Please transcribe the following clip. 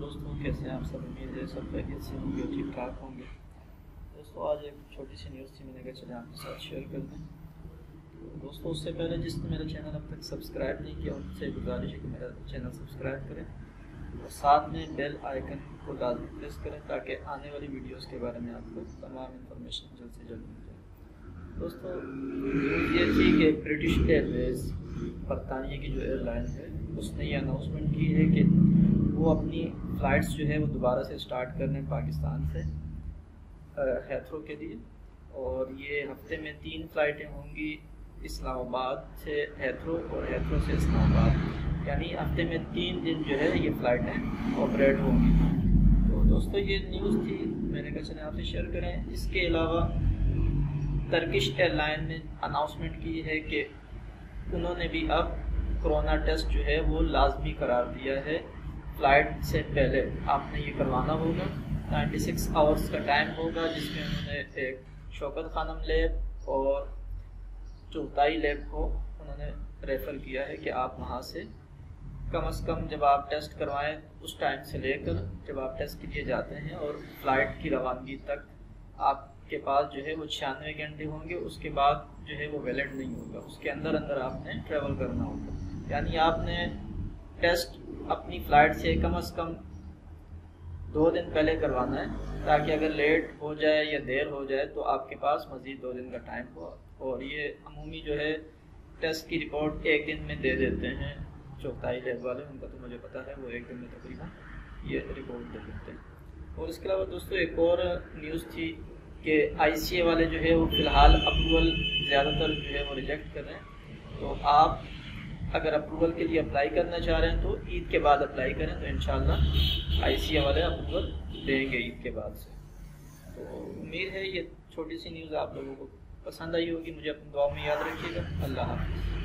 दोस्तों, कैसे हैं आप सब? उम्मीद है सब खैरियत से होंगे, ठीक ठाक होंगे। दोस्तों, आज एक छोटी सी न्यूज़ थी, मैंने कहा चले आपके साथ शेयर कर दें। तो दोस्तों, उससे पहले जिसने मेरा चैनल अब तक सब्सक्राइब नहीं किया उनसे गुजारिश है कि मेरा चैनल सब्सक्राइब करें और साथ में बेल आइकन को लाजमी प्रेस करें ताकि आने वाली वीडियोज़ के बारे में आपको तमाम इन्फॉर्मेशन जल्द से जल्द मिल जाए। दोस्तों, न्यूज़ ये थी कि ब्रिटिश एयरवेज़, बरतानिया की जो एयरलाइन है, उसने ये अनाउंसमेंट की है कि वो अपनी फ़्लाइट्स जो है वो दोबारा से स्टार्ट कर रहे हैं पाकिस्तान से हैथ्रो के लिए। और ये हफ्ते में 3 फ़्लाइटें होंगी, इस्लामाबाद से हैथ्रो और हैथ्रो से इस्लामाबाद, यानी हफ्ते में 3 दिन जो है ये फ़्लाइटें ऑपरेट होंगी। तो दोस्तों, ये न्यूज़ थी, मैंने कहा चलें आपसे शेयर करें। इसके अलावा टर्किश एयरलाइन ने अनाउंसमेंट की है कि उन्होंने भी अब कोरोना टेस्ट जो है वो लाजमी करार दिया है। फ़्लाइट से पहले आपने ये करवाना होगा। 96 आवर्स का टाइम होगा जिसमें उन्होंने एक शौकत खानम लैब और चौथाई लैब को उन्होंने रेफ़र किया है कि आप वहाँ से कम से कम जब आप टेस्ट करवाएं उस टाइम से लेकर जब आप टेस्ट के लिए जाते हैं और फ़्लाइट की रवानगी तक आपके पास जो है वो 96 घंटे होंगे। उसके बाद जो है वो वैलिड नहीं होगा, उसके अंदर अंदर आपने ट्रैवल करना होगा। यानी आपने टेस्ट अपनी फ़्लाइट से कम 2 दिन पहले करवाना है ताकि अगर लेट हो जाए या देर हो जाए तो आपके पास मज़ीद 2 दिन का टाइम हो। और ये अमूमी जो है टेस्ट की रिपोर्ट 1 दिन में दे देते हैं चौथाई लैब वाले, उनका तो मुझे पता है, वो 1 दिन में तकरीबन ये रिपोर्ट दे देते हैं। और इसके अलावा दोस्तों, एक और न्यूज़ थी कि ICA वाले जो है वो फ़िलहाल अप्रूवल ज़्यादातर जो है वो रिजेक्ट कर रहे हैं। तो आप अगर अप्रूवल के लिए अप्लाई करना चाह रहे हैं तो ईद के बाद अप्लाई करें, तो इंशाल्लाह ICA वाले अप्रूवल देंगे ईद के बाद से। तो उम्मीद है ये छोटी सी न्यूज़ आप लोगों को पसंद आई होगी। मुझे अपनी दुआ में याद रखिएगा। अल्लाह हाफ़िज़।